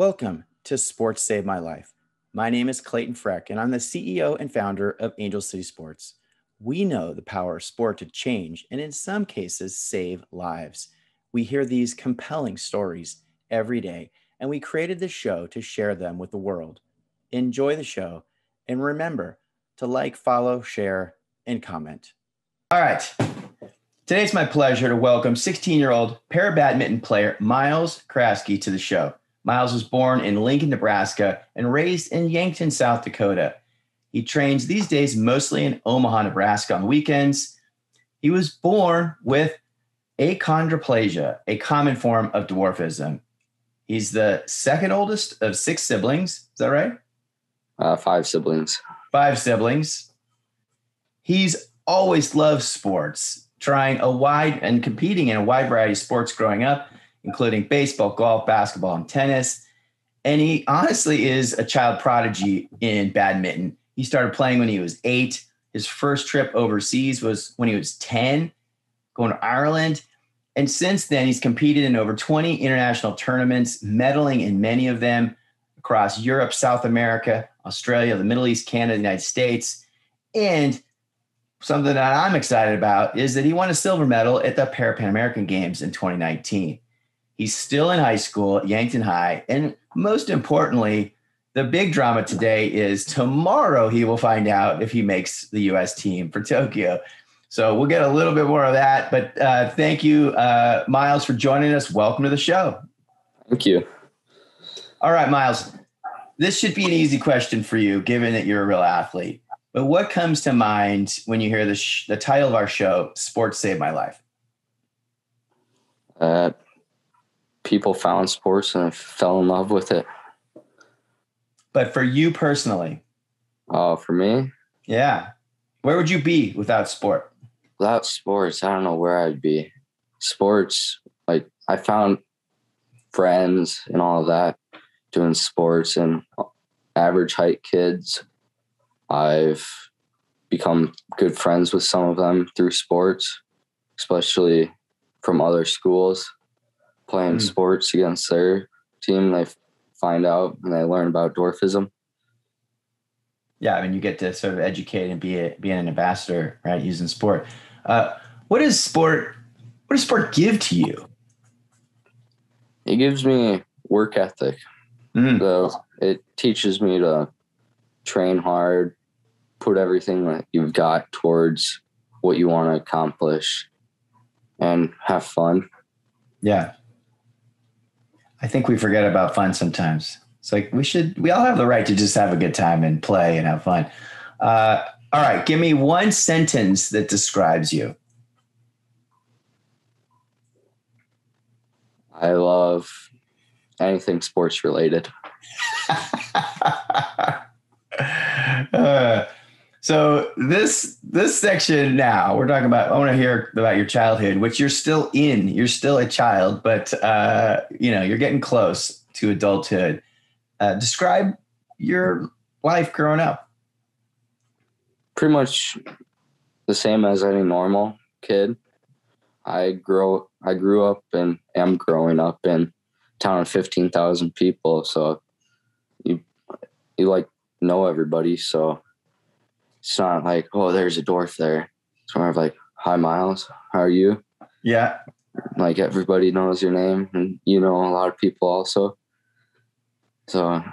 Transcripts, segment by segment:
Welcome to Sports Saved My Life. My name is Clayton Freck, and I'm the CEO and founder of Angel City Sports. We know the power of sport to change and, in some cases, save lives. We hear these compelling stories every day, and we created this show to share them with the world. Enjoy the show, and remember to like, follow, share, and comment. All right. Today it's my pleasure to welcome 16-year-old para-badminton player Miles Krajewski to the show. Miles was born in Lincoln, Nebraska, and raised in Yankton, South Dakota. He trains these days mostly in Omaha, Nebraska on weekends. He was born with achondroplasia, a common form of dwarfism. He's the second oldest of 6 siblings. Is that right? 5 siblings. 5 siblings. He's always loved sports, trying and competing in a wide variety of sports growing up, including baseball, golf, basketball, and tennis. And he honestly is a child prodigy in badminton. He started playing when he was 8. His first trip overseas was when he was 10, going to Ireland. And since then, he's competed in over 20 international tournaments, medaling in many of them across Europe, South America, Australia, the Middle East, Canada, the United States. And something that I'm excited about is that he won a silver medal at the Pan American Games in 2019. He's still in high school at Yankton High. And most importantly, the big drama today is tomorrow he will find out if he makes the U.S. team for Tokyo. So we'll get a little bit more of that. But thank you, Miles, for joining us. Welcome to the show. Thank you. All right, Miles, this should be an easy question for you, given that you're a real athlete. But what comes to mind when you hear the title of our show, Sports Saved My Life? People found sports and fell in love with it. But for you personally? For me? Yeah. Where would you be without sport? Without sports, I don't know where I'd be. Sports, like I found friends and all of that doing sports and average height kids. I've become good friends with some of them through sports, especially from other schools. Playing sports against their team, they find out and they learn about dwarfism. Yeah, I mean, you get to sort of educate and be an ambassador, right? Using sport. What does sport give to you? It gives me work ethic. So it teaches me to train hard, put everything that you've got towards what you want to accomplish, and have fun. Yeah. I think we forget about fun sometimes. It's like we all have the right to just have a good time and play and have fun. All right. Give me one sentence that describes you. I love anything sports related. So this section now we're talking about, I want to hear about your childhood, which you're still in. You're still a child, but you're getting close to adulthood. Describe your life growing up. Pretty much the same as any normal kid. I grew up and am growing up in a town of 15,000 people. So you like know everybody. So it's not like, oh, there's a dwarf there. It's more of like, hi, Miles, how are you? Yeah. Like everybody knows your name and you know a lot of people also. So,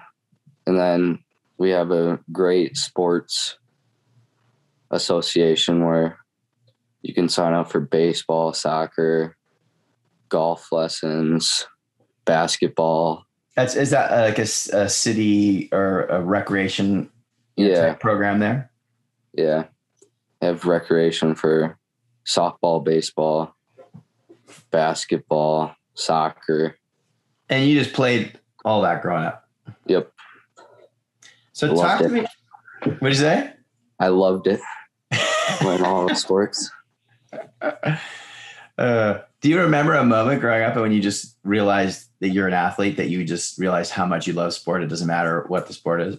and then we have a great sports association where you can sign up for baseball, soccer, golf lessons, basketball. Is that like a city or a recreation type program there? Yeah. I have recreation for softball, baseball, basketball, soccer. And you just played all that growing up? Yep. So talk to me. What did you say? I loved it. Playing all the sports. Do you remember a moment growing up when you just realized that you're an athlete, that you just realized how much you love sport? It doesn't matter what the sport is.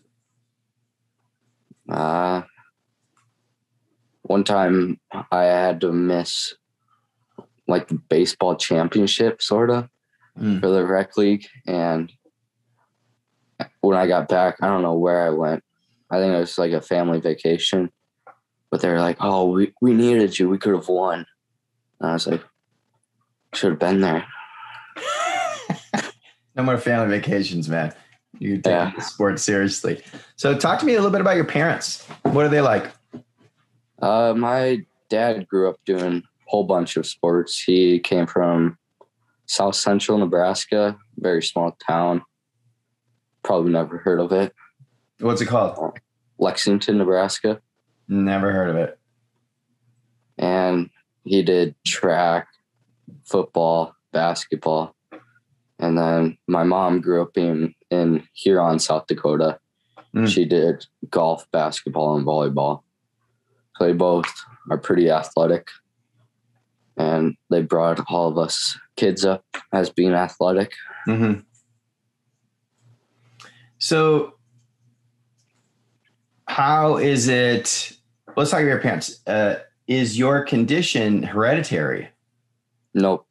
One time I had to miss like the baseball championship sort of for the rec league. And when I got back, I don't know where I went. I think it was like a family vacation, but they were like, "Oh, we needed you. We could have won." And I was like, "Should have been there." No more family vacations, man. You're taking Yeah. the sport seriously. So talk to me a little bit about your parents. What are they like? My dad grew up doing a whole bunch of sports. He came from South Central Nebraska, very small town. Probably never heard of it. What's it called? Lexington, Nebraska. Never heard of it. And he did track, football, basketball. And then my mom grew up in Huron, South Dakota. She did golf, basketball, and volleyball. So they both are pretty athletic. And they brought all of us kids up as being athletic. Mm-hmm. So how is it? Let's talk about your parents. Is your condition hereditary? Nope.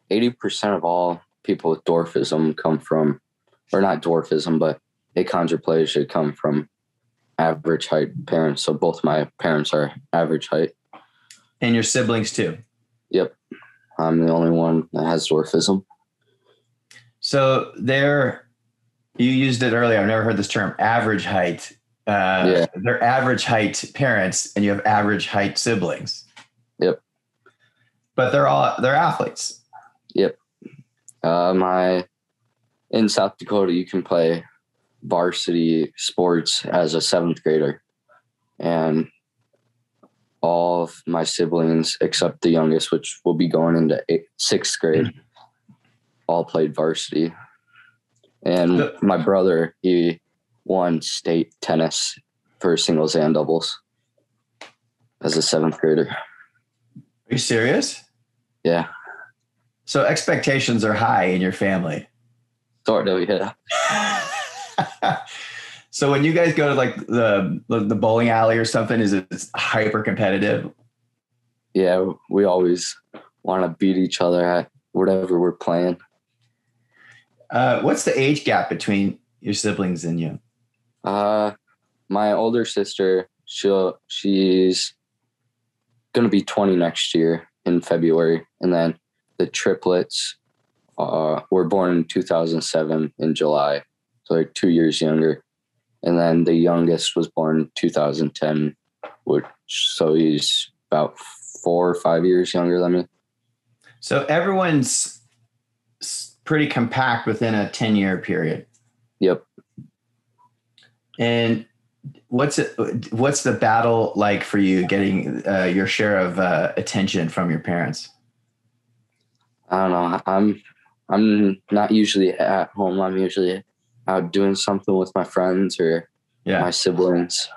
80% of all people with dwarfism come from, or not dwarfism, but achondroplasia come from average height parents. So both my parents are average height. And your siblings too? Yep. I'm the only one that has dwarfism. So you used it earlier. I've never heard this term, average height. They're average height parents and you have average height siblings. Yep. But they're athletes. Yep. In South Dakota, you can play varsity sports as a 7th grader. And all of my siblings, except the youngest, which will be going into 6th grade, all played varsity. And my brother, he won state tennis for singles and doubles as a 7th grader. Are you serious? Yeah. So expectations are high in your family. Sort of, yeah. So when you guys go to like the bowling alley or something, is it hyper competitive? Yeah, we always want to beat each other at whatever we're playing. What's the age gap between your siblings and you? My older sister, she's gonna be 20 next year in February, and then the triplets were born in 2007 in July, so they're 2 years younger. And then the youngest was born in 2010, so he's about 4 or 5 years younger than me. So everyone's pretty compact within a 10-year period. Yep. And what's the battle like for you getting your share of attention from your parents? I don't know. I'm not usually at home. I'm usually out doing something with my friends or my siblings,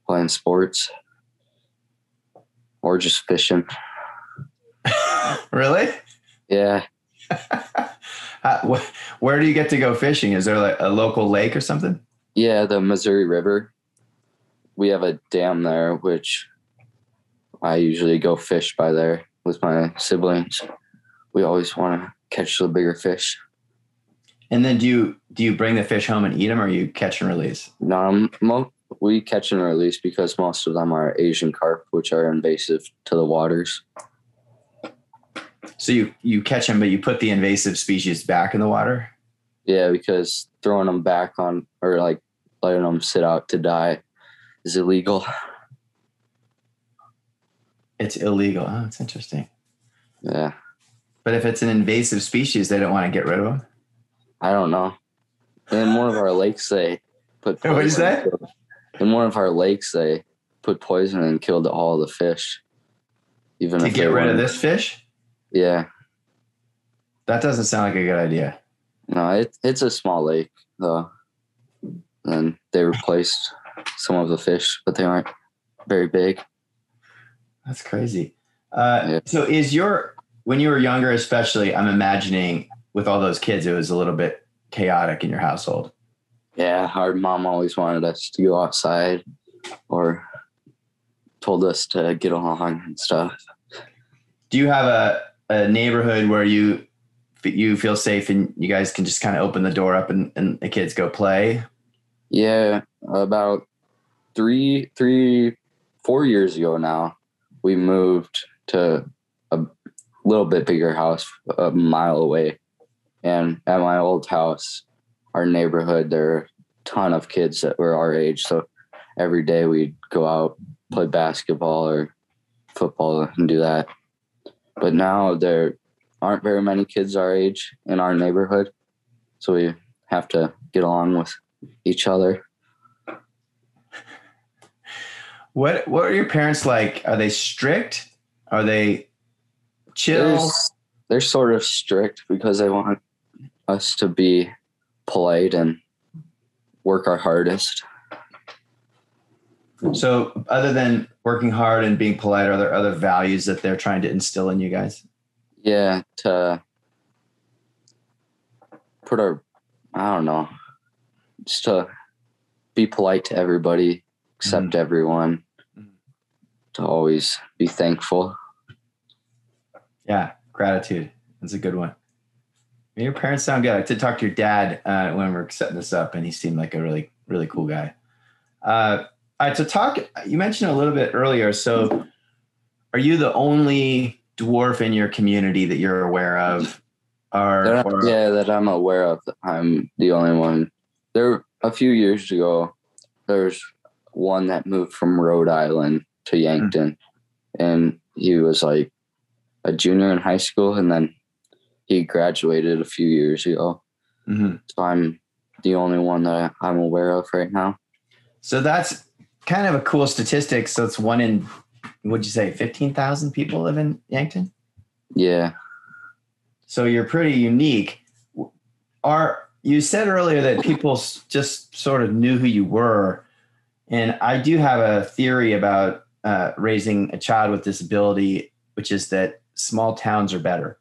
playing sports, or just fishing. Really? Yeah. Where do you get to go fishing? Is there like a local lake or something? Yeah, the Missouri River. We have a dam there, which I usually go fish by there with my siblings. We always want to catch the bigger fish. And then do you bring the fish home and eat them, or you catch and release? No, we catch and release because most of them are Asian carp, which are invasive to the waters. So you catch them, but you put the invasive species back in the water? Yeah, because throwing them back on, or like letting them sit out to die, is illegal. It's illegal. Oh, it's interesting. Yeah. But if it's an invasive species, they don't want to get rid of them? I don't know. In one of our lakes, they put poison. What is that? In one of our lakes, they put poison and killed all the fish. Even to if get rid of this fish? Yeah. That doesn't sound like a good idea. No, it's a small lake, though. And they replaced some of the fish, but they aren't very big. That's crazy. So when you were younger, especially, I'm imagining with all those kids, it was a little bit chaotic in your household. Yeah, our mom always wanted us to go outside or told us to get along and stuff. Do you have a neighborhood where you you feel safe and you guys can just kind of open the door up and the kids go play? Yeah, about 4 years ago now, we moved to a little bit bigger house a mile away. And at my old house, our neighborhood, there are a ton of kids that were our age. So every day we'd go out, play basketball or football and do that. But now there aren't very many kids our age in our neighborhood. So we have to get along with each other. What are your parents like? Are they strict? Are they chill? They're sort of strict because they want us to be polite and work our hardest. So other than working hard and being polite, are there other values that they're trying to instill in you guys? Yeah, to put just to be polite to everybody, accept everyone, to always be thankful. Yeah, gratitude. That's a good one. Your parents sound good. I did talk to your dad when we were setting this up, and he seemed like a really, really cool guy. All right, so you mentioned a little bit earlier. So are you the only dwarf in your community that you're aware of? That I'm aware of. I'm the only one. A few years ago, there's one that moved from Rhode Island to Yankton, and he was like a junior in high school, and then he graduated a few years ago. So I'm the only one that I'm aware of right now. So that's kind of a cool statistic. So it's one in, what'd you say, 15,000 people live in Yankton? Yeah. So you're pretty unique. You said earlier that people just sort of knew who you were. And I do have a theory about raising a child with disability, which is that small towns are better.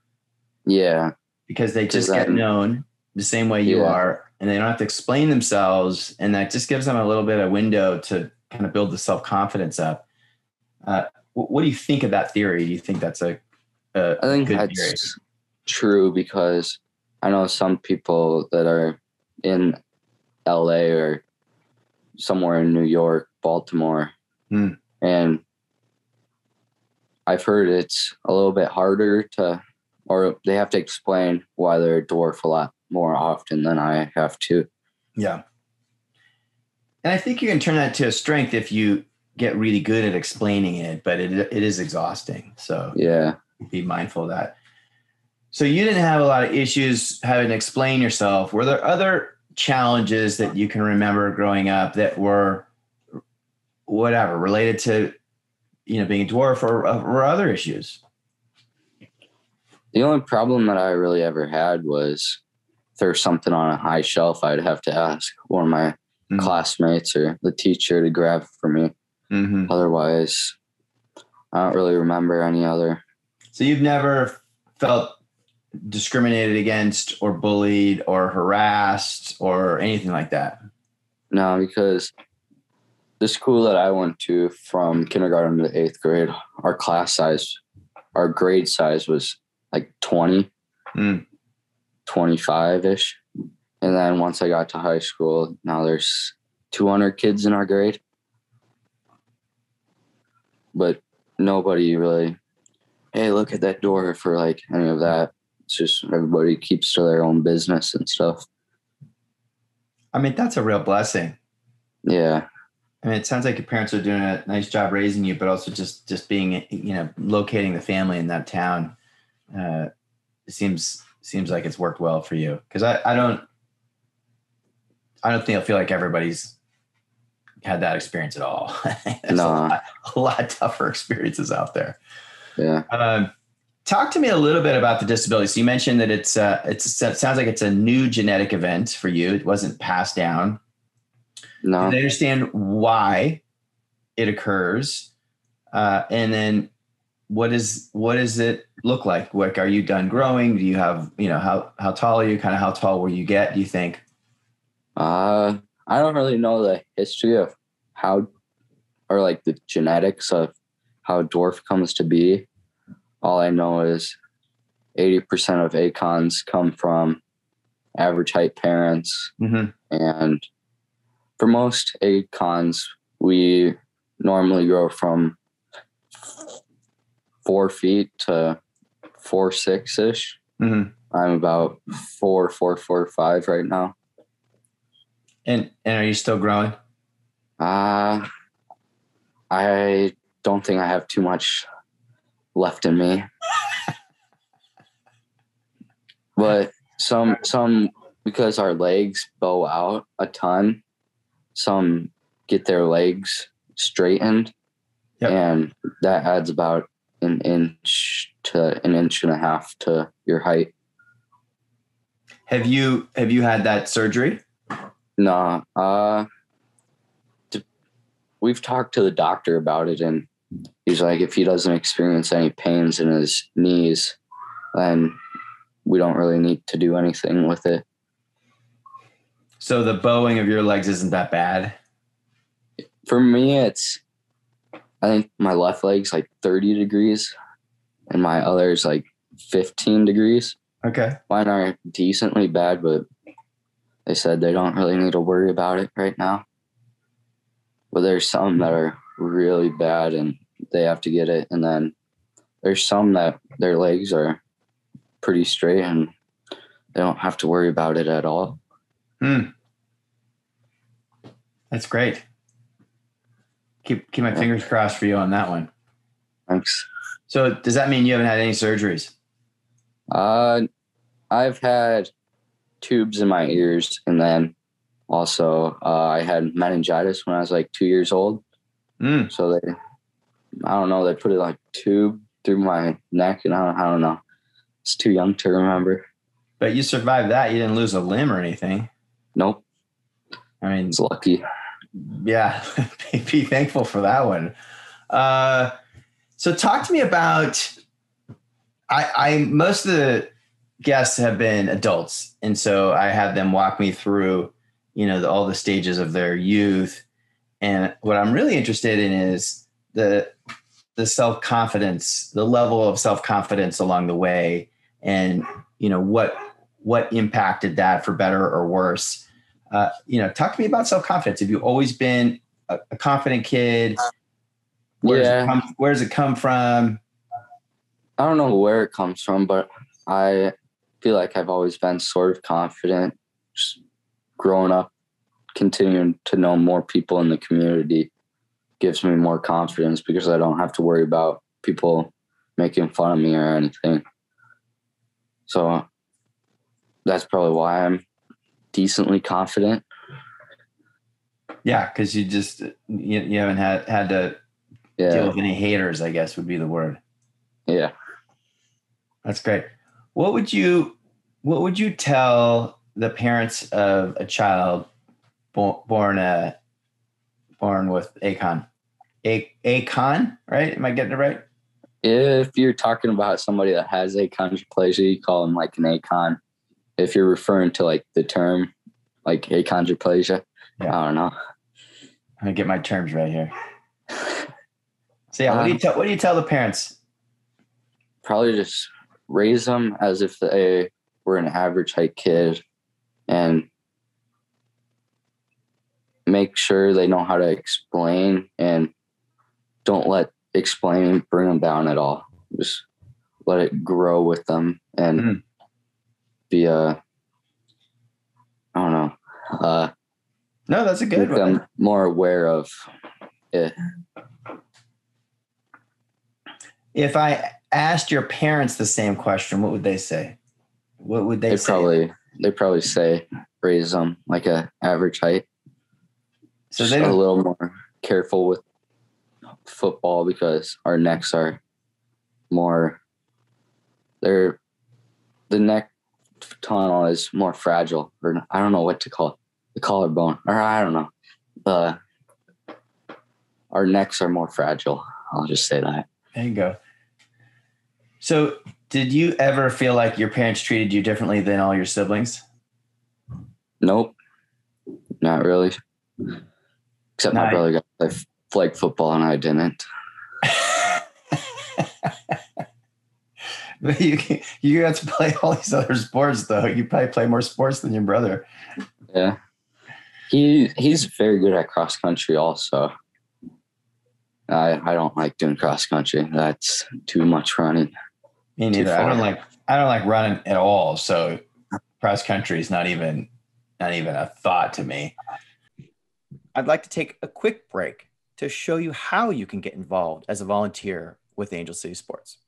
Yeah. Because they just get known the same way you are, and they don't have to explain themselves. And that just gives them a little bit of window to kind of build the self-confidence up. What do you think of that theory? Do you think that's I think good that's theory? True, because I know some people that are in LA or somewhere in New York, Baltimore, and I've heard it's a little bit harder or they have to explain why they're a dwarf a lot more often than I have to. Yeah. And I think you can turn that to a strength if you get really good at explaining it, but it is exhausting. So yeah, be mindful of that. So you didn't have a lot of issues having to explain yourself. Were there other challenges that you can remember growing up that were related to, being a dwarf or other issues? The only problem that I really ever had was if there's something on a high shelf, I'd have to ask one of my classmates or the teacher to grab it for me. Otherwise, I don't really remember any other. So you've never felt discriminated against or bullied or harassed or anything like that? No, because the school that I went to from kindergarten to 8th grade, our grade size was like 20, 25-ish. And then once I got to high school, now there's 200 kids in our grade. But nobody really, hey, look at that door for like any of that. It's just everybody keeps to their own business and stuff. I mean, that's a real blessing. Yeah. I mean, it sounds like your parents are doing a nice job raising you, but also just being, locating the family in that town. It seems like it's worked well for you. Cause I don't think I feel like everybody's had that experience at all. There's a lot tougher experiences out there. Yeah. Talk to me a little bit about the disability. So you mentioned that it sounds like it's a new genetic event for you. It wasn't passed down. No. Do they understand why it occurs? And then what does it look like? Like, are you done growing? Do you have, how tall are you? Kind of how tall will you get, do you think? I don't really know the history of the genetics of how dwarf comes to be. All I know is 80% of ACONs come from average height parents. Mm-hmm. And for most ACONs, we normally grow from 4 feet to 4'6" Mm-hmm. I'm about 4'5" right now. And are you still growing? I don't think I have too much left in me. But some because our legs bow out a ton, some get their legs straightened. Yep. And that adds about an inch to an inch and a half to your height. Have you had that surgery? No. We've talked to the doctor about it, and he's like, if he doesn't experience any pains in his knees, then we don't really need to do anything with it. So the bowing of your legs isn't that bad? For me, I think my left leg's like 30 degrees and my other's like 15 degrees. Okay. Mine are decently bad, but they said they don't really need to worry about it right now. But there's some that are really bad and they have to get it. And then there's some that their legs are pretty straight and they don't have to worry about it at all. That's great. Keep my fingers crossed for you on that one. Thanks. So does that mean you haven't had any surgeries? I've had tubes in my ears, and then also I had meningitis when I was like 2 years old. So they put it like tube through my neck, and I don't know. It's too young to remember. But you survived that. You didn't lose a limb or anything. Nope. I mean, it's lucky. Yeah. Be thankful for that one. So talk to me about, most of the guests have been adults. And so I had them walk me through, all the stages of their youth. And what I'm really interested in is the self-confidence, the level of self-confidence along the way. And, what impacted that for better or worse. Talk to me about self-confidence. Have you always been a confident kid? Where does it come from? I don't know where it comes from, but I feel like I've always been sort of confident. Just growing up, continuing to know more people in the community gives me more confidence because I don't have to worry about people making fun of me or anything. So that's probably why I'm decently confident. Yeah, because you just you haven't had to deal with any haters, I guess would be the word. Yeah. That's great. What would you tell the parents of a child born with ACON? ACON, right? Am I getting it right? If you're talking about somebody that has achondroplasia, you call them like an ACON. If you're referring to like the term like achondroplasia, I don't know. I'm gonna get my terms right here. So what do you tell the parents? Probably just raise them as if they were an average height kid and make sure they know how to explain and don't let explaining bring them down at all. Just let it grow with them and be I don't know. No, that's a good one. Make them more aware of it. If I asked your parents the same question, what would they say? What would they say? They probably say raise them like a average height. So they're a little more careful with football because our necks are more. The neck tunnel is more fragile, or I don't know what to call it. The collarbone, or I don't know. Our necks are more fragile. I'll just say that. There you go. So did you ever feel like your parents treated you differently than all your siblings? Nope. Not really. Except my brother got to play flag football and I didn't. You got to play all these other sports though. You probably play more sports than your brother. Yeah. He's very good at cross country also. I don't like doing cross country. That's too much running. Me neither. I don't like running at all. So cross country is not even a thought to me. I'd like to take a quick break to show you how you can get involved as a volunteer with Angel City Sports.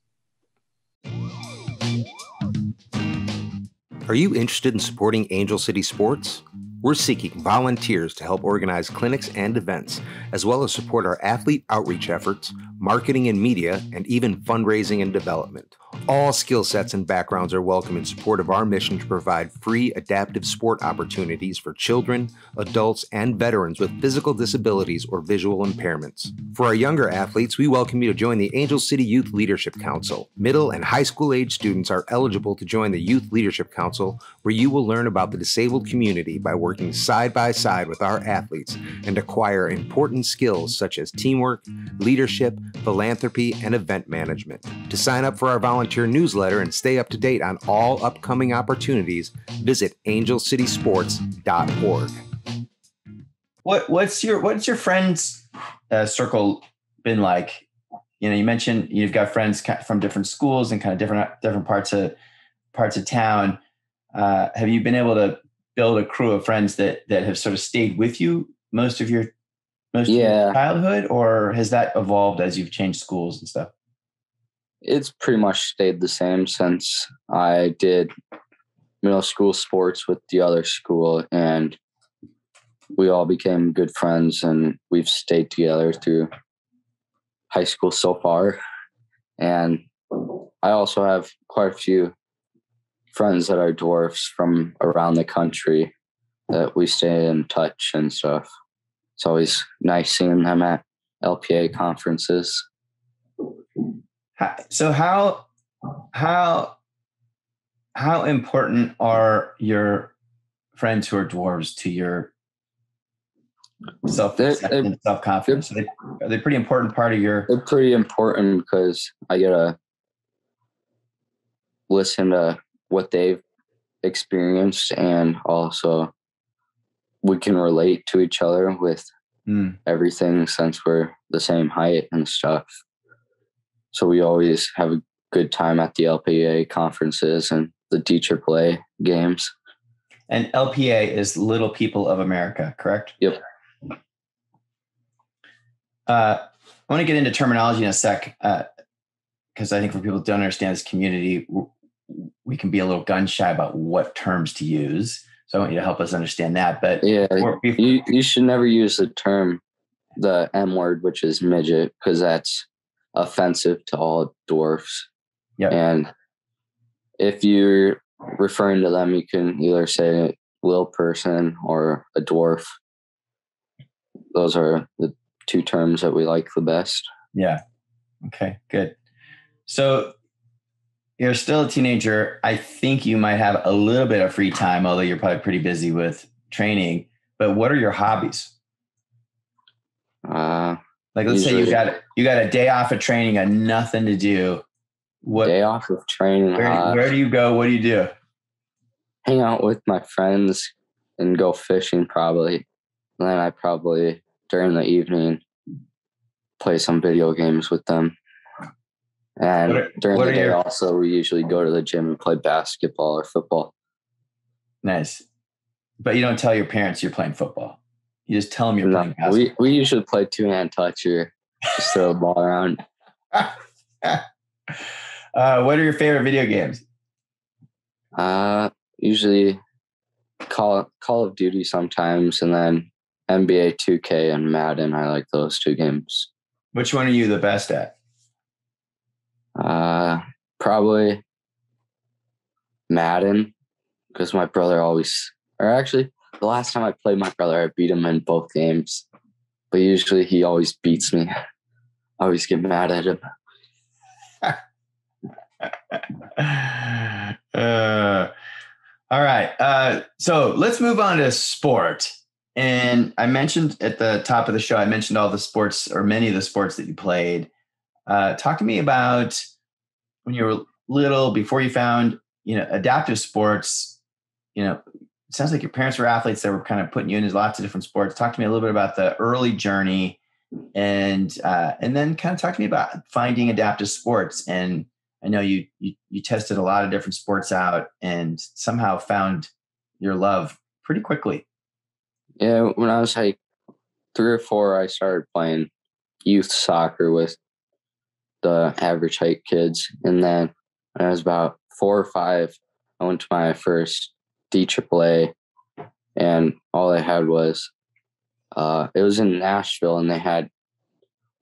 Are you interested in supporting Angel City Sports? We're seeking volunteers to help organize clinics and events, as well as support our athlete outreach efforts, marketing and media, and even fundraising and development. All skill sets and backgrounds are welcome in support of our mission to provide free adaptive sport opportunities for children, adults, and veterans with physical disabilities or visual impairments. For our younger athletes, we welcome you to join the Angel City Youth Leadership Council. Middle and high school age students are eligible to join the Youth Leadership Council, where you will learn about the disabled community by working side by side with our athletes and acquire important skills such as teamwork, leadership, philanthropy, and event management. To sign up for our volunteer newsletter and stay up to date on all upcoming opportunities, visit angelcitysports.org. What's your friends circle been like? You know, you mentioned you've got friends from different schools and kind of different parts of town. Have you been able to build a crew of friends that have sort of stayed with you most of your childhood, or has that evolved as you've changed schools and stuff? It's pretty much stayed the same since I did middle school sports with the other school, and we all became good friends, and we've stayed together through high school so far. And I also have quite a few friends that are dwarfs from around the country that we stay in touch and stuff. It's always nice seeing them at LPA conferences. So how important are your friends who are dwarves to your self-acceptance, self-confidence? Are they pretty important part of your? They're pretty important because I get to listen to what they've experienced, and also we can relate to each other with everything since we're the same height and stuff. So we always have a good time at the LPA conferences and the DAAA games. And LPA is Little People of America, correct? Yep. I want to get into terminology in a sec, because I think for people who don't understand this community, we can be a little gun shy about what terms to use. So I want you to help us understand that. But yeah, you should never use the M word, which is midget, because that's offensive to all dwarfs. Yeah. And if you're referring to them, you can either say little person or a dwarf. Those are the two terms that we like the best. Yeah. Okay, good. So you're still a teenager. I think you might have a little bit of free time, although you're probably pretty busy with training. But what are your hobbies? Like, let's say you got a day off of training and nothing to do. What day off of training? Where do you go? What do you do? Hang out with my friends and go fishing probably. And then I probably during the evening play some video games with them. And during the day also we usually go to the gym and play basketball or football. Nice. But you don't tell your parents you're playing football. You just tell them you're playing basketball. We usually play two-hand touch or just throw the ball around. What are your favorite video games? Usually Call of Duty sometimes, and then NBA 2K and Madden. I like those two games. Which one are you the best at? Probably Madden, because my brother the last time I played my brother, I beat him in both games. But usually he always beats me. I always get mad at him. All right. So let's move on to sport. And I mentioned at the top of the show, I mentioned all the sports or many of the sports that you played. Talk to me about when you were little, before you found, adaptive sports, it sounds like your parents were athletes that were kind of putting you into lots of different sports. Talk to me a little bit about the early journey, and then kind of talk to me about finding adaptive sports. And I know you tested a lot of different sports out and somehow found your love pretty quickly. Yeah, when I was like 3 or 4, I started playing youth soccer with the average height kids. And then when I was about 4 or 5, I went to my first DAAA, and all they had was, it was in Nashville, and they had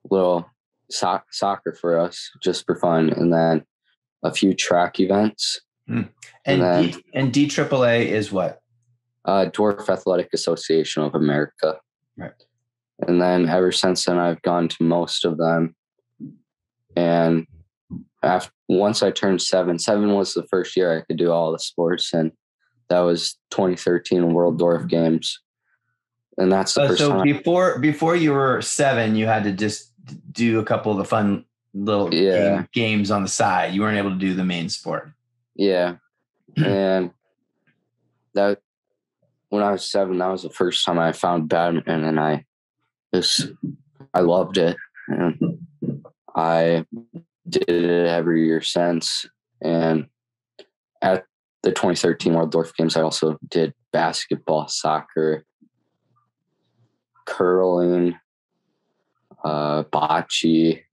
little soccer for us just for fun, and then a few track events. And DAAA is what? Dwarf Athletic Association of America. Right. And then ever since then, I've gone to most of them. And once I turned 7 was the first year I could do all the sports, and that was 2013 World Dwarf Games. And that's the first time. Before you were 7, you had to just do a couple of the fun little games on the side. You weren't able to do the main sport. Yeah. And that, when I was 7, that was the first time I found badminton, and I loved it. And I did it every year since. And at the 2013 World Dwarf Games, I also did basketball, soccer, curling, bocce,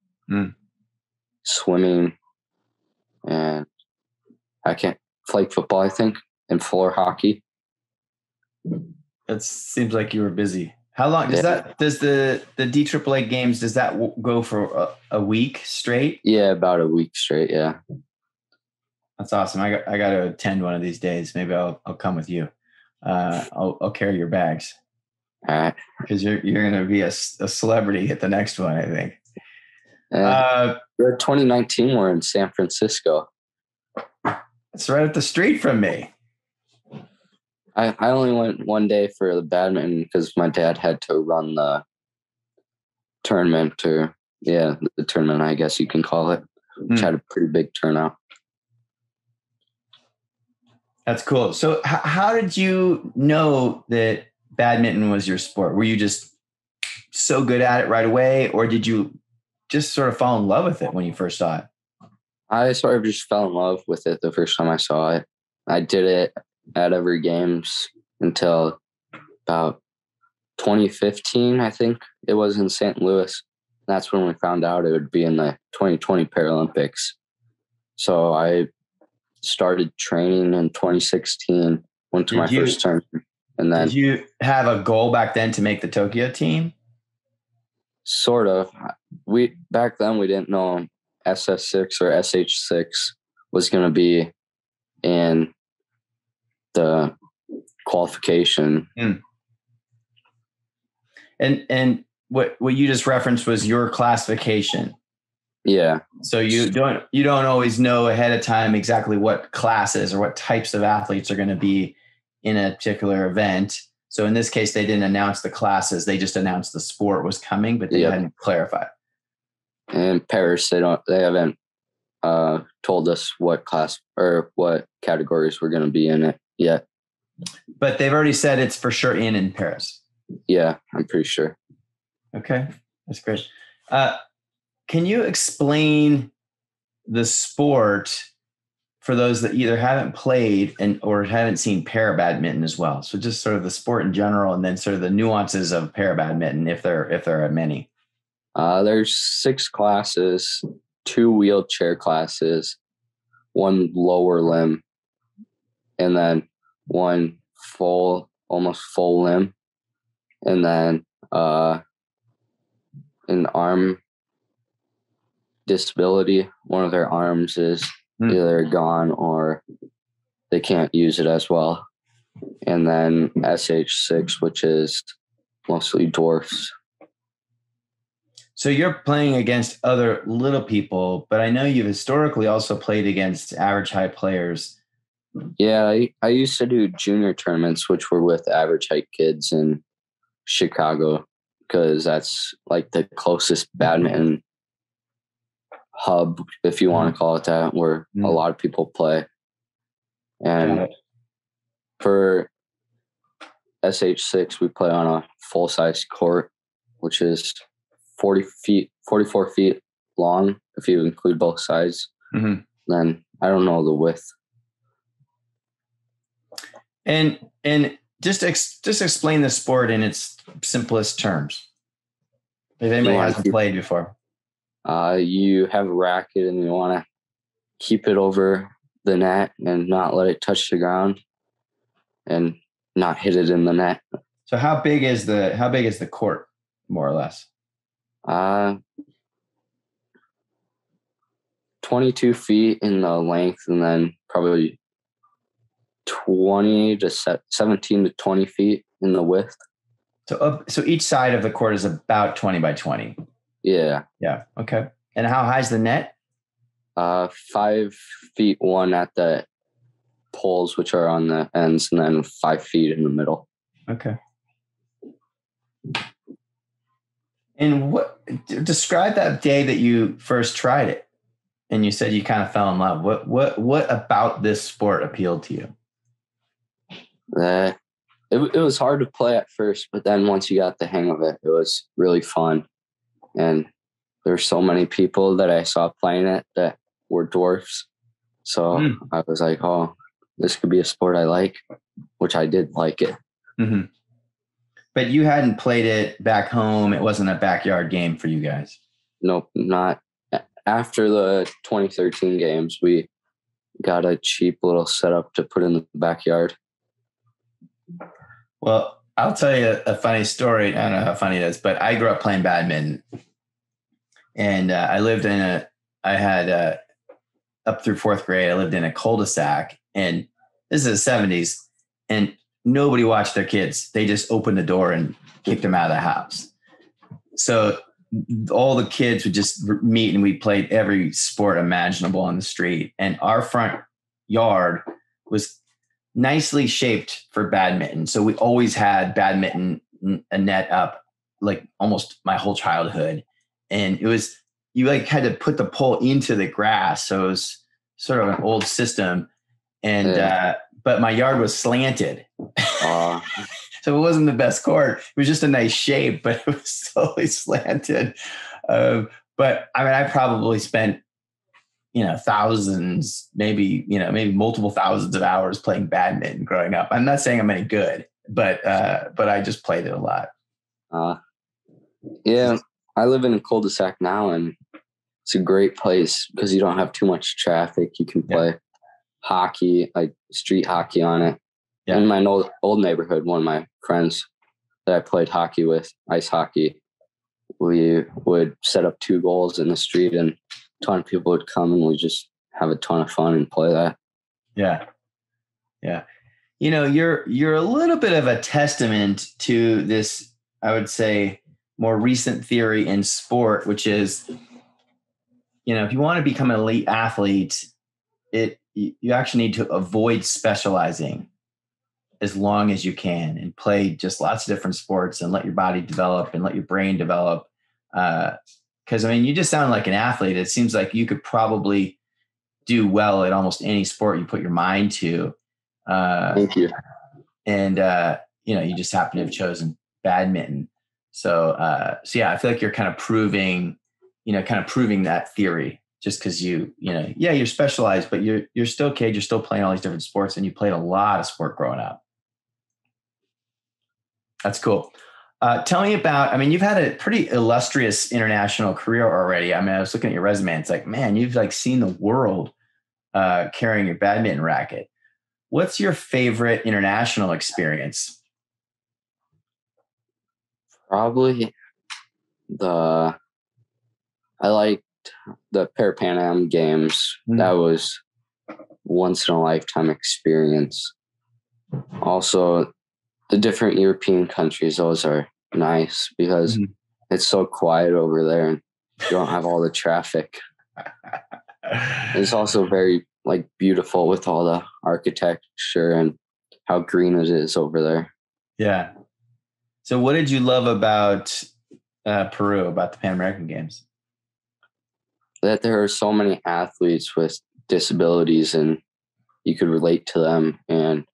swimming, and flag football, I think, and floor hockey. It seems like you were busy. How long does the DAAA games, does that go for a week straight? Yeah, about a week straight. Yeah. That's awesome. I got to attend one of these days. Maybe I'll come with you. I'll carry your bags. All right. Because you're going to be a celebrity at the next one, I think. We're 2019. We're in San Francisco. It's right up the street from me. I only went one day for the badminton because my dad had to run the tournament, the tournament, I guess you can call it, which had a pretty big turnout. That's cool. So how did you know that badminton was your sport? Were you just so good at it right away, or did you just sort of fall in love with it when you first saw it? I sort of just fell in love with it the first time I saw it. I did it at every games until about 2015, I think it was, in St. Louis. That's when we found out it would be in the 2020 Paralympics. So I started training in 2016, went to my first tournament. And then, did you have a goal back then to make the Tokyo team? Sort of. Back then we didn't know SS6 or SH6 was going to be in the qualification. And what you just referenced was your classification. Yeah. So you don't always know ahead of time exactly what classes or what types of athletes are going to be in a particular event. So in this case, they didn't announce the classes; they just announced the sport was coming, but they hadn't clarified. In Paris, they haven't told us what class or what categories we're going to be in it yet. But they've already said it's for sure in Paris. Yeah, I'm pretty sure. Okay, that's great. Can you explain the sport for those that either haven't played or haven't seen para-badminton as well? So just sort of the sport in general, and then sort of the nuances of para-badminton, if there are many. There's 6 classes, 2 wheelchair classes, 1 lower limb, and then 1 almost full limb, and then an arm disability. One of their arms is either gone or they can't use it as well. And then SH6, which is mostly dwarfs. So you're playing against other little people, but I know you've historically also played against average height players. Yeah, I used to do junior tournaments, which were with average height kids in Chicago, because that's like the closest badminton hub, if you want to call it that, where a lot of people play. And for SH6, we play on a full-size court, which is 44 feet long, if you include both sides. Then I don't know the width. And just explain the sport in its simplest terms. If anybody hasn't played before. You have a racket and you want to keep it over the net and not let it touch the ground and not hit it in the net. So how big is the court, more or less? 22 feet in the length, and then probably 17 to 20 feet in the width. So each side of the court is about 20 by 20. Yeah. Yeah. Okay. And how high is the net? 5 feet one at the poles, which are on the ends, and then 5 feet in the middle. Okay. And describe that day that you first tried it, and you said you kind of fell in love. What about this sport appealed to you? It was hard to play at first, but then once you got the hang of it, it was really fun. And there's so many people that I saw playing it that were dwarfs. So I was like, oh, this could be a sport I like, which I did like it. Mm-hmm. But you hadn't played it back home. It wasn't a backyard game for you guys. Nope, not. After the 2013 games, we got a cheap little setup to put in the backyard. Well, I'll tell you a funny story. I don't know how funny it is, but I grew up playing badminton. And I had up through fourth grade, I lived in a cul-de-sac. And this is the 70s. And nobody watched their kids. They just opened the door and kicked them out of the house. So all the kids would just meet and we played every sport imaginable on the street. And our front yard was nicely shaped for badminton. So we always had badminton, a net up like almost my whole childhood. And it was, you like had to put the pole into the grass. So it was sort of an old system. And, but my yard was slanted. So it wasn't the best court. It was just a nice shape, but it was totally slanted. But I mean, I probably spent, thousands, maybe multiple thousands of hours playing badminton growing up. I'm not saying I'm any good, but I just played it a lot. Yeah, I live in a cul-de-sac now, and it's a great place because you don't have too much traffic. You can play hockey, like street hockey on it. Yeah. In my old neighborhood, one of my friends that I played hockey with, ice hockey, we would set up 2 goals in the street and a ton of people would come and we just have a ton of fun and play that. Yeah. Yeah. You're a little bit of a testament to this, I would say, more recent theory in sport, which is, if you want to become an elite athlete, you actually need to avoid specializing as long as you can and play just lots of different sports and let your body develop and let your brain develop. Because, you just sound like an athlete. It seems like you could probably do well at almost any sport you put your mind to. Thank you. And, you just happen to have chosen badminton. So yeah, I feel like you're kind of proving that theory just because you're specialized, but you're still kid. You're still playing all these different sports and you played a lot of sport growing up. That's cool. Tell me about, you've had a pretty illustrious international career already. I was looking at your resume and it's like, man, you've seen the world carrying your badminton racket. What's your favorite international experience? Probably I liked the Para-Pan Am games. That was once in a lifetime experience. Also, the different European countries, those are nice because it's so quiet over there and you don't have all the traffic. It's also very beautiful with all the architecture and how green it is over there. Yeah. So what did you love about Peru, about the Pan American Games? that there are so many athletes with disabilities and you could relate to them, and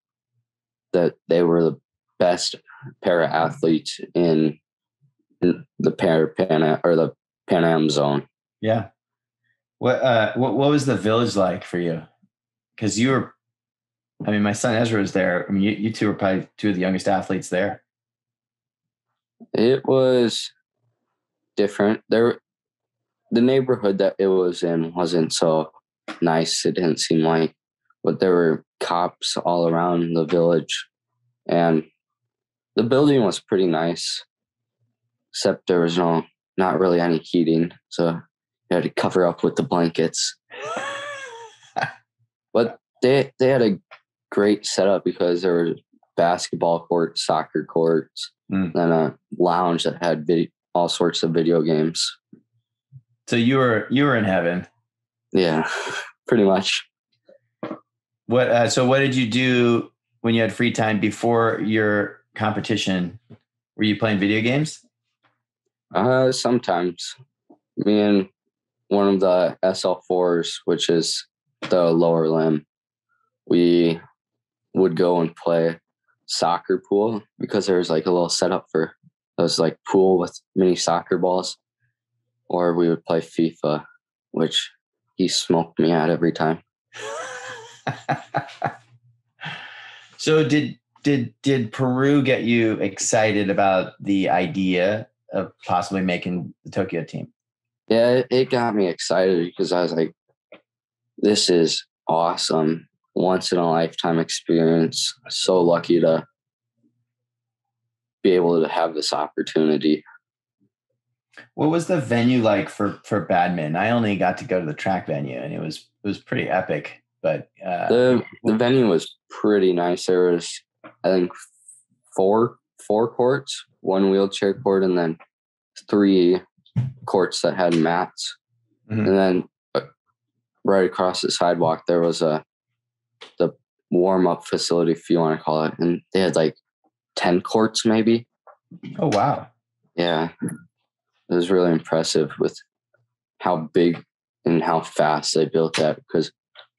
that they were the best para athletes in the Pan Am zone. Yeah. What was the village like for you? Because my son Ezra was there. I mean, you two were probably two of the youngest athletes there. It was different. The neighborhood that it was in wasn't so nice. It didn't seem like, but there were cops all around the village, and the building was pretty nice, except there was not really any heating, so you had to cover up with the blankets. But they had a great setup because there were basketball courts, soccer courts, and a lounge that had all sorts of video games. So you were in heaven. Yeah, pretty much. So what did you do when you had free time before your competition? Were you playing video games? Sometimes. Me and one of the SL4s, which is the lower limb, we would go and play soccer pool because there was like a little setup for those like pool with mini soccer balls. Or we would play FIFA, which he smoked me at every time. So did Peru get you excited about the idea of possibly making the Tokyo team? Yeah, it got me excited because I was like, this is awesome. Once in a lifetime experience. So lucky to be able to have this opportunity. What was the venue like for badminton? I only got to go to the track venue, and it was pretty epic. But the venue was pretty nice. There was, I think, four courts, one wheelchair court, and then 3 courts that had mats. Mm-hmm. And then right across the sidewalk there was the warm-up facility, if you want to call it, and they had like 10 courts maybe. Oh wow. Yeah. It was really impressive with how big and how fast they built that, because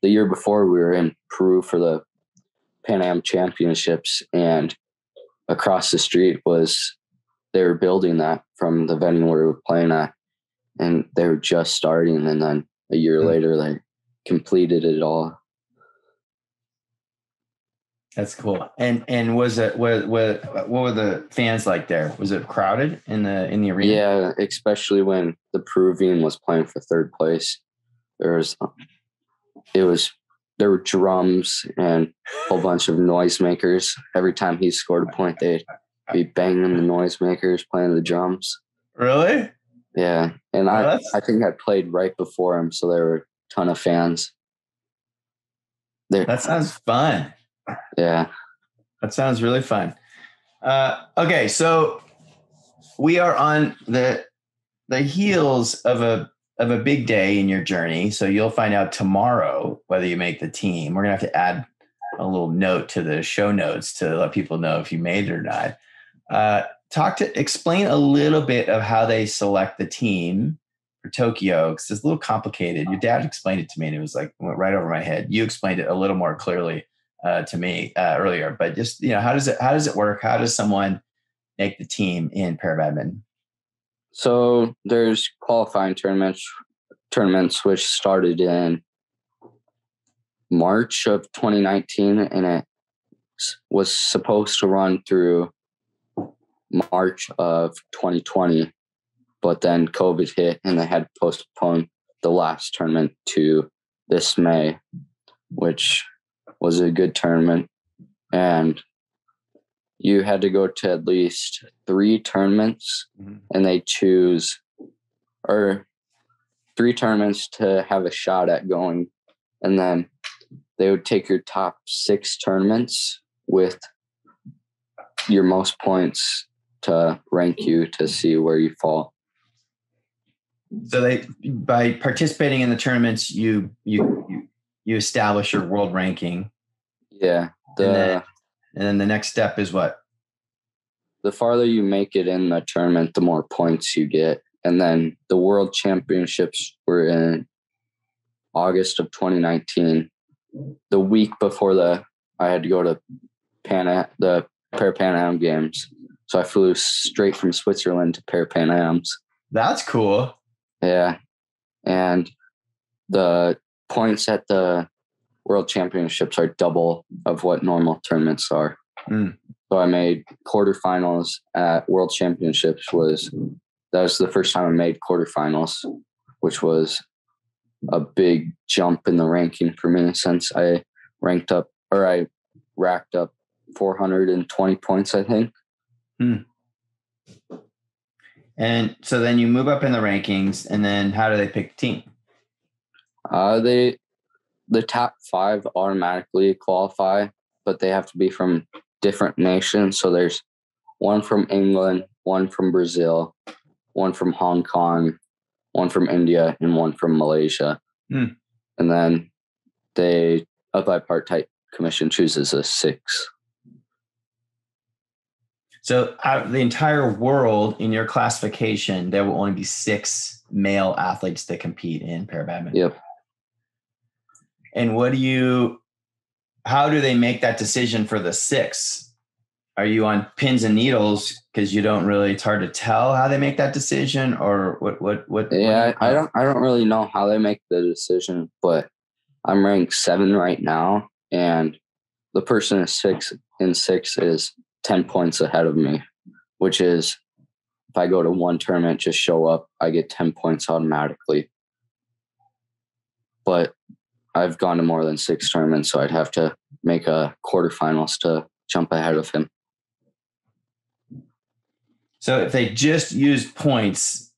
the year before we were in Peru for the Pan Am Championships, and across the street they were building that from the venue where we were playing at, and they were just starting, and then a year later they completed it all. That's cool. And was it what were the fans like there? Was it crowded in the arena? Yeah, especially when the Peruvian was playing for third place. There were drums and a whole bunch of noisemakers. Every time he scored a point, they'd be banging the noisemakers, playing the drums. Really? Yeah. And I think I played right before him, so there were a ton of fans. That sounds fun. Yeah. That sounds really fun. Okay, so we are on the heels of a big day in your journey. So you'll find out tomorrow whether you make the team. We're gonna have to add a little note to the show notes to let people know if you made it or not. Explain a little bit of how they select the team for Tokyo, because it's a little complicated. Your dad explained it to me, and it was like went right over my head. You explained it a little more clearly to me earlier, but just how does it work? How does someone make the team in para-badminton? So there's qualifying tournaments which started in March of 2019, and it was supposed to run through March of 2020, but then COVID hit and they had to postpone the last tournament to this May, which was a good tournament. And you had to go to at least 3 tournaments, and they choose 3 tournaments to have a shot at going. And then they would take your top 6 tournaments with your most points to rank you to see where you fall. So by participating in the tournaments, you establish your world ranking. Yeah. And then the next step is what? The farther you make it in the tournament, the more points you get. And then the World Championships were in August of 2019. The week before I had to go to the Para-Pan Am Games. So I flew straight from Switzerland to Para-Pan Ams. That's cool. Yeah. And the points at the World Championships are double of what normal tournaments are. So I made quarterfinals at World Championships. That was the first time I made quarterfinals, which was a big jump in the ranking for me since I racked up 420 points, I think. And so then you move up in the rankings, and then how do they pick the team? The top 5 automatically qualify, but they have to be from different nations. So there's one from England, one from Brazil, one from Hong Kong, one from India, and one from Malaysia. And then a bipartite commission chooses a 6. So out of the entire world, in your classification, there will only be 6 male athletes that compete in para-badminton. Yep. And how do they make that decision for the 6? Are you on pins and needles because it's hard to tell how they make that decision, or what? Yeah, I don't really know how they make the decision, but I'm ranked 7 right now, and the person in 6 is 10 points ahead of me, which is, if I go to one tournament, just show up, I get 10 points automatically. But I've gone to more than 6 tournaments, so I'd have to make a quarterfinals to jump ahead of him. So if they just use points,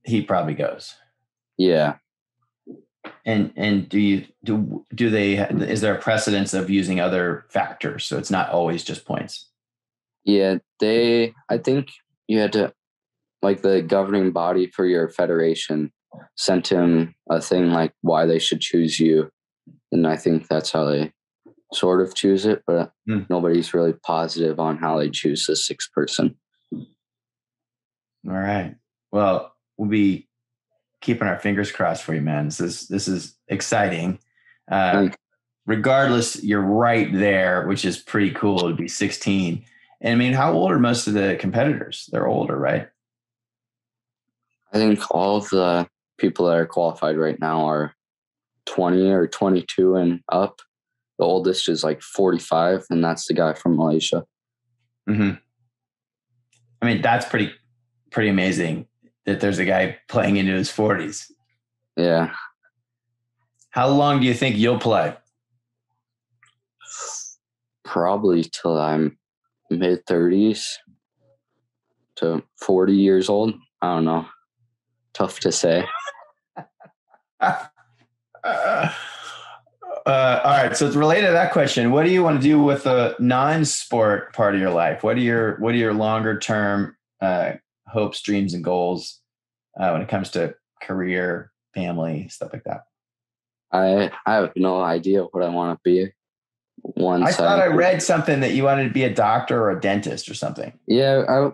he probably goes. Yeah. And is there a precedence of using other factors? So it's not always just points. Yeah, I think you had to, like, the governing body for your federation sent him a thing like why they should choose you. And I think that's how they sort of choose it, but nobody's really positive on how they choose the 6th person. All right. Well, we'll be keeping our fingers crossed for you, man. This is exciting. Regardless, you're right there, which is pretty cool to be 16. And I mean, how old are most of the competitors? They're older, right? I think all of the people that are qualified right now are 20 or 22 and up. The oldest is like 45, and that's the guy from Malaysia. I mean, that's pretty amazing that there's a guy playing into his 40s. Yeah. How long do you think you'll play? Probably till I'm mid-30s to 40 years old. I don't know. Tough to say. All right. So it's related to that question. What do you want to do with the non-sport part of your life? What are your longer term hopes, dreams, and goals when it comes to career, family, stuff like that? I have no idea what I want to be. I thought I read something that you wanted to be a doctor or a dentist or something. Yeah,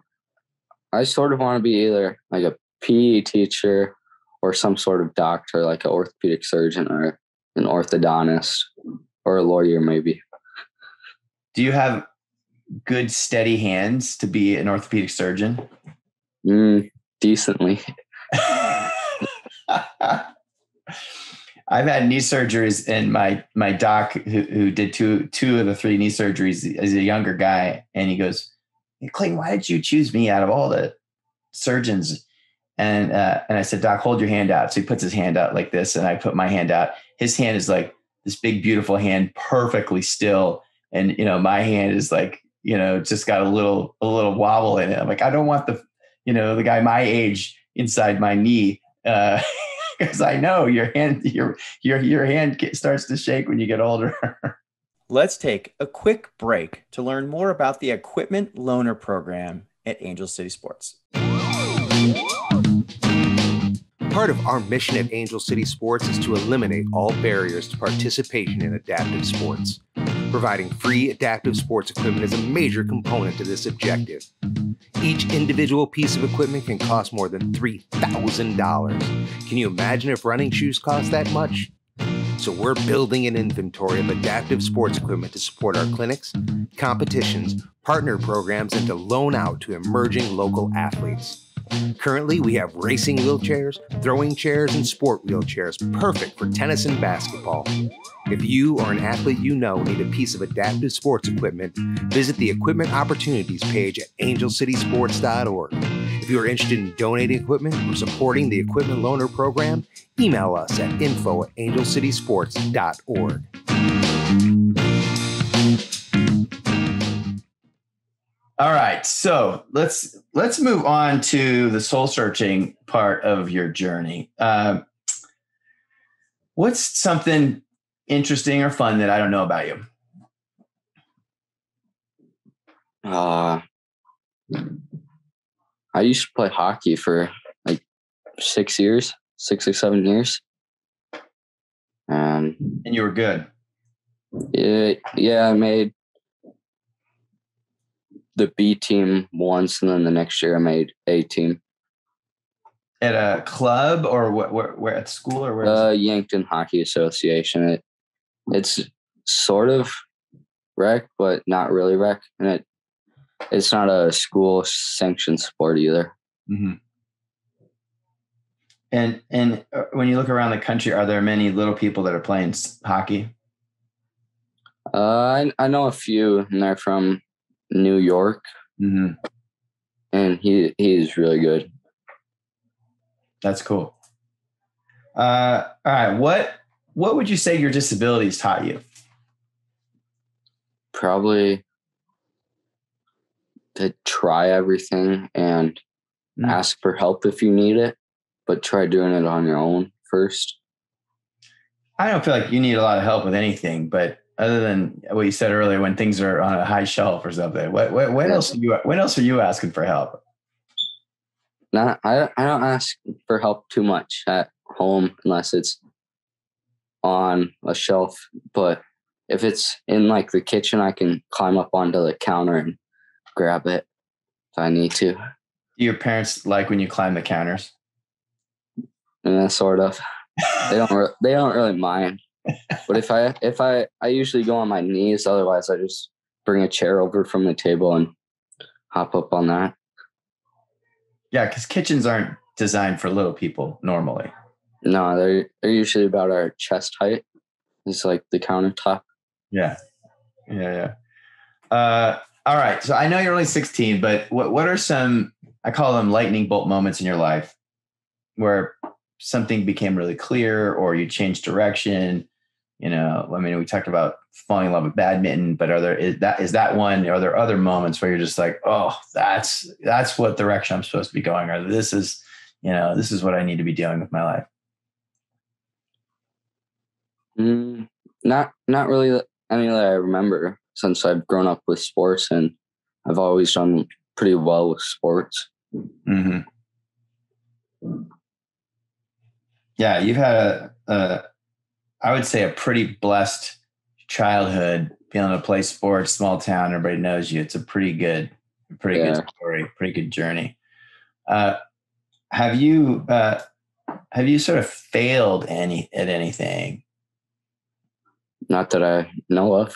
I sort of want to be either like a PE teacher or some sort of doctor, like an orthopedic surgeon or an orthodontist or a lawyer, maybe. Do you have good, steady hands to be an orthopedic surgeon? Decently. I've had knee surgeries, and my doc who did two of the 3 knee surgeries is a younger guy, and he goes, "Hey, Clayton, why did you choose me out of all the surgeons?" And I said, "Doc, hold your hand out." So he puts his hand out like this, and I put my hand out. His hand is like this big, beautiful hand, perfectly still, and my hand is like just got a little wobble in it. I'm like, I don't want the guy my age inside my knee. Because I know your hand starts to shake when you get older. Let's take a quick break to learn more about the Equipment Loaner Program at Angel City Sports. Part of our mission at Angel City Sports is to eliminate all barriers to participation in adaptive sports. Providing free adaptive sports equipment is a major component to this objective. Each individual piece of equipment can cost more than $3,000. Can you imagine if running shoes cost that much? So we're building an inventory of adaptive sports equipment to support our clinics, competitions, partner programs, and to loan out to emerging local athletes. Currently, we have racing wheelchairs, throwing chairs, and sport wheelchairs, perfect for tennis and basketball. If you or an athlete you know need a piece of adaptive sports equipment, visit the Equipment Opportunities page at angelcitysports.org. If you are interested in donating equipment or supporting the Equipment Loaner Program, email us at info@angelcitysports.org. All right, so let's move on to the soul searching part of your journey. What's something interesting or fun that I don't know about you? I used to play hockey for like 6 or 7 years. And you were good. Yeah, I made the B team once, and then the next year I made A team. At a club or where at school or where? Yankton Hockey Association. It's sort of rec, but not really rec, and it's not a school sanctioned sport either. Mm-hmm. And when you look around the country, are there many little people that are playing hockey? I know a few, and they're from New York, mm-hmm. and he's really good. That's cool. All right, what would you say your disabilities taught you? Probably to try everything and ask for help if you need it, but try doing it on your own first. I don't feel like you need a lot of help with anything, but other than what you said earlier, when things are on a high shelf or something, when else are you asking for help? I don't ask for help too much at home unless it's on a shelf. But if it's in like the kitchen, I can climb up onto the counter and grab it if I need to. Do your parents like when you climb the counters? And sort of. They don't really mind. But if I usually go on my knees, otherwise I just bring a chair over from the table and hop up on that. Yeah, because kitchens aren't designed for little people normally. No, they're usually about our chest height. It's like the countertop. Yeah. All right. So I know you're only 16, but what are some, I call them lightning bolt moments in your life where something became really clear or you changed direction? You know, I mean, we talked about falling in love with badminton, but is that one? Are there other moments where you're just like, oh, that's what direction I'm supposed to be going, or this is what I need to be doing with my life? Not really any that I remember, since I've grown up with sports and I've always done pretty well with sports. Mm-hmm. Yeah, you've had I would say a pretty blessed childhood, being able to play sports, small town, everybody knows you. It's a pretty good story, pretty good journey. Have you sort of failed at anything? Not that I know of.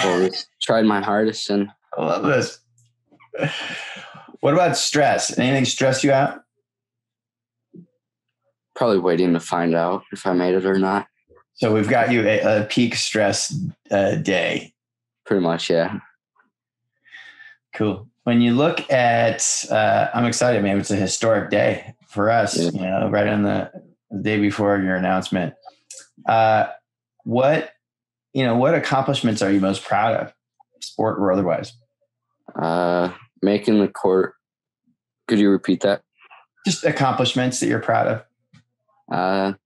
Always tried my hardest. And I love this. What about stress? Anything stress you out? Probably waiting to find out if I made it or not. So we've got you a peak stress day. Pretty much, yeah. Cool. When you look at, I'm excited, man. It's a historic day for us, right on the day before your announcement. What accomplishments are you most proud of, sport or otherwise? Making the court. Could you repeat that? Just accomplishments that you're proud of.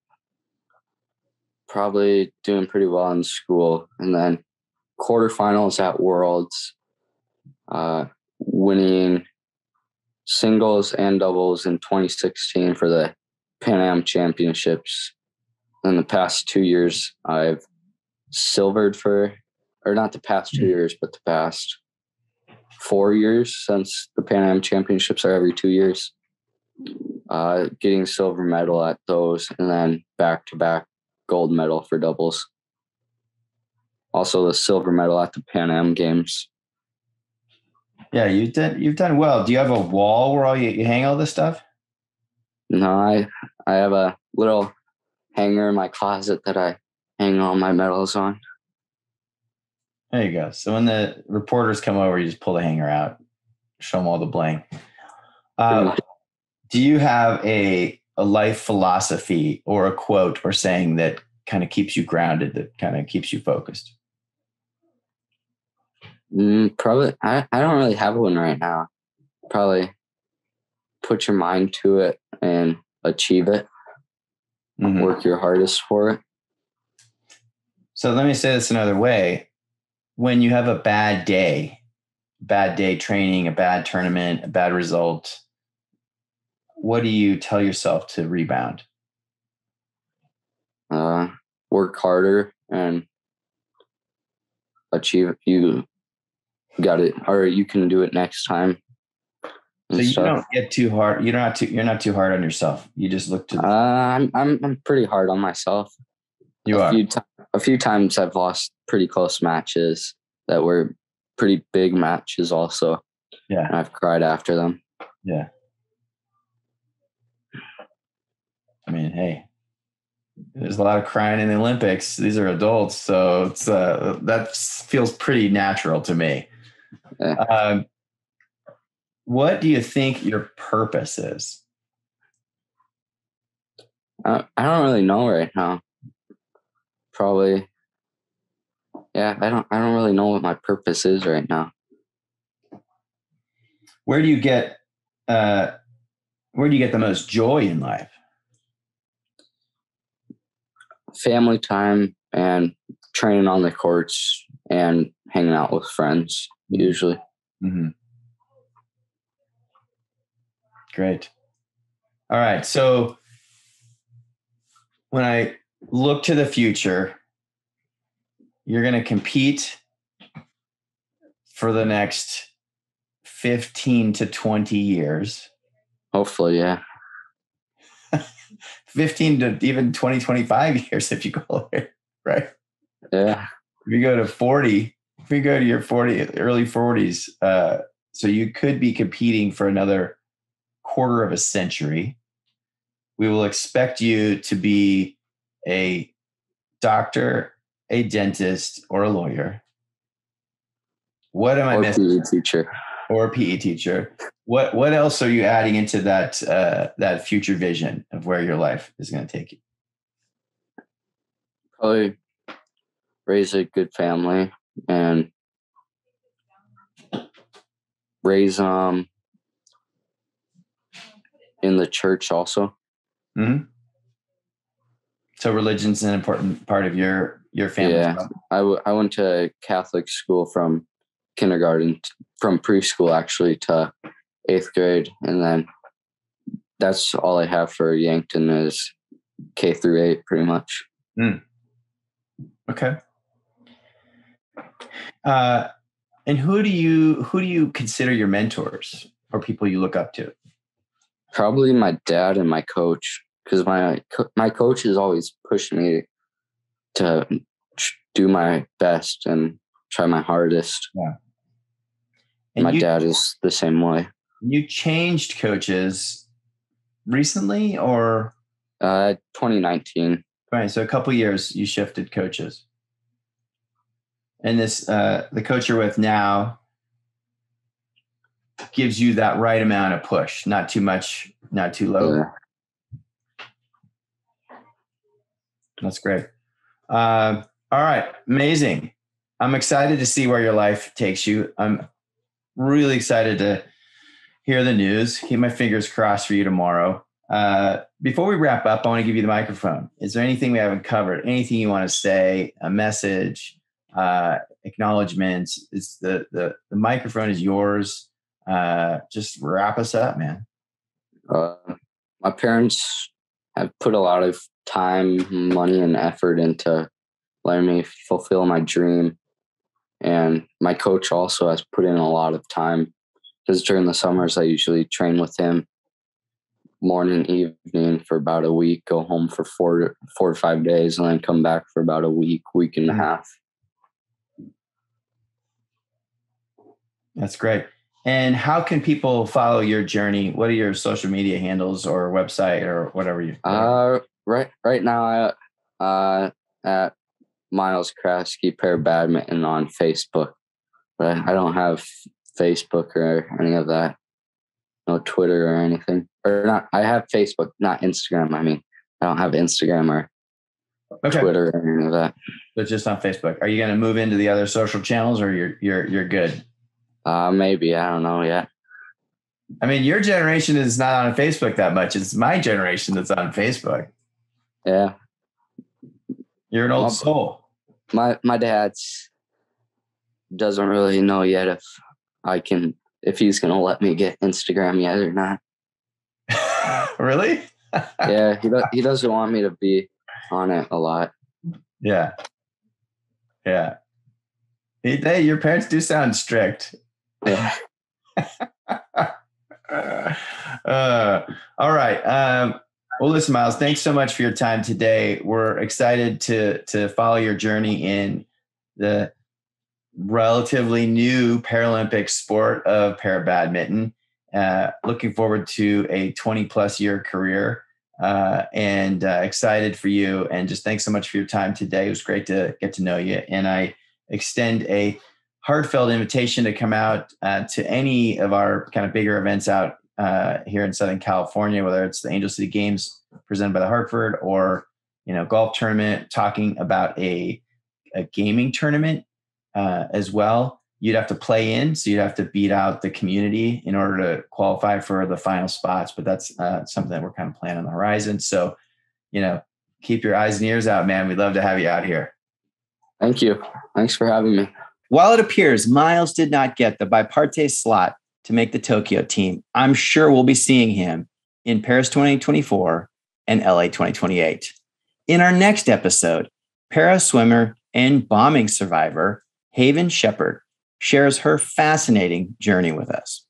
Probably doing pretty well in school, and then quarterfinals at Worlds, winning singles and doubles in 2016 for the Pan Am Championships. In the past 2 years, I've silvered not the past 2 years, but the past 4 years since the Pan Am Championships are every 2 years. Getting silver medal at those, and then back-to-back gold medal for doubles. Also the silver medal at the Pan Am Games. Yeah, you've done well. Do you have a wall where you hang all this stuff? No, I have a little hanger in my closet that I hang all my medals on. There you go. So when the reporters come over, you just pull the hanger out, show them all the bling. Do you have a life philosophy or a quote or saying that kind of keeps you grounded, that kind of keeps you focused? Probably, I don't really have one right now. Probably put your mind to it and achieve it. Mm-hmm. Work your hardest for it. So let me say this another way. When you have a bad day training, a bad tournament, a bad result, what do you tell yourself to rebound? Work harder and achieve it. You got it, or you can do it next time. So you don't get too hard. You're not too hard on yourself. You just look to. I'm pretty hard on myself. You are. A few times I've lost pretty close matches that were pretty big matches. Also, yeah, and I've cried after them. Yeah. I mean, hey, there's a lot of crying in the Olympics. These are adults, so it's that feels pretty natural to me. Yeah. What do you think your purpose is? I don't really know right now. Probably, yeah. I don't really know what my purpose is right now. Where do you get the most joy in life? Family time and training on the courts and hanging out with friends, usually. Mm-hmm. Great. All right. So when I look to the future, you're going to compete for the next 15 to 20 years. Hopefully, yeah. 15 to even 20, 25 years if you go there, right? Yeah. If you go to 40, if you go to your early 40s, so you could be competing for another quarter of a century. We will expect you to be a doctor, a dentist, or a lawyer. What am I missing? Or a PE teacher. Or a PE teacher. What else are you adding into that future vision of where your life is going to take you? Probably raise a good family and raise in the church also. Mm-hmm. So religion's an important part of your family. Yeah, I went to Catholic school from kindergarten, from preschool actually to 8th grade, and then that's all I have for Yankton is K through 8 pretty much. Okay. And who do you consider your mentors or people you look up to? Probably my dad and my coach, because my coach has always pushed me to do my best and try my hardest. Yeah. And my dad is the same way. You changed coaches recently, or 2019. Right, so a couple of years you shifted coaches. And this the coach you're with now gives you that right amount of push, not too much, not too low. Yeah. That's great. All right, amazing. I'm excited to see where your life takes you. I'm really excited to hear the news. Keep my fingers crossed for you tomorrow. Before we wrap up, I want to give you the microphone. Is there anything we haven't covered? Anything you want to say? A message? Acknowledgement? It's the microphone is yours. Just wrap us up, man. My parents have put a lot of time, money, and effort into letting me fulfill my dream. And my coach also has put in a lot of time, because during the summers I usually train with him morning, evening for about a week, go home for 4 to 5 days, and then come back for about a week and a half. That's great. And how can people follow your journey? What are your social media handles or website or whatever you? Right now, at Miles Krajewski Para-badminton on Facebook, but I don't have Facebook or any of that. No Twitter or anything, or not. I have Facebook, not Instagram. I mean, I don't have Instagram or Twitter or any of that. But just on Facebook. Are you going to move into the other social channels, or you're good? Maybe, I don't know yet. I mean, your generation is not on Facebook that much. It's my generation that's on Facebook. Yeah. You're an old soul. My dad's doesn't really know yet if he's going to let me get Instagram yet or not. Really? Yeah, he doesn't want me to be on it a lot. Yeah. Yeah. Hey, your parents do sound strict. Yeah. All right. Well, listen, Miles, thanks so much for your time today. We're excited to follow your journey in the relatively new Paralympic sport of para-badminton. Looking forward to a 20+ year career, and excited for you. And just thanks so much for your time today. It was great to get to know you. And I extend a heartfelt invitation to come out to any of our kind of bigger events out here in Southern California, whether it's the Angel City Games presented by the Hartford, or, golf tournament, talking about a gaming tournament as well. You'd have to play in, so you'd have to beat out the community in order to qualify for the final spots. But that's something that we're kind of planning on the horizon. So, keep your eyes and ears out, man. We'd love to have you out here. Thank you. Thanks for having me. While it appears Miles did not get the bipartite slot to make the Tokyo team, I'm sure we'll be seeing him in Paris 2024 and LA 2028. In our next episode, para swimmer and bombing survivor Haven Shepard shares her fascinating journey with us.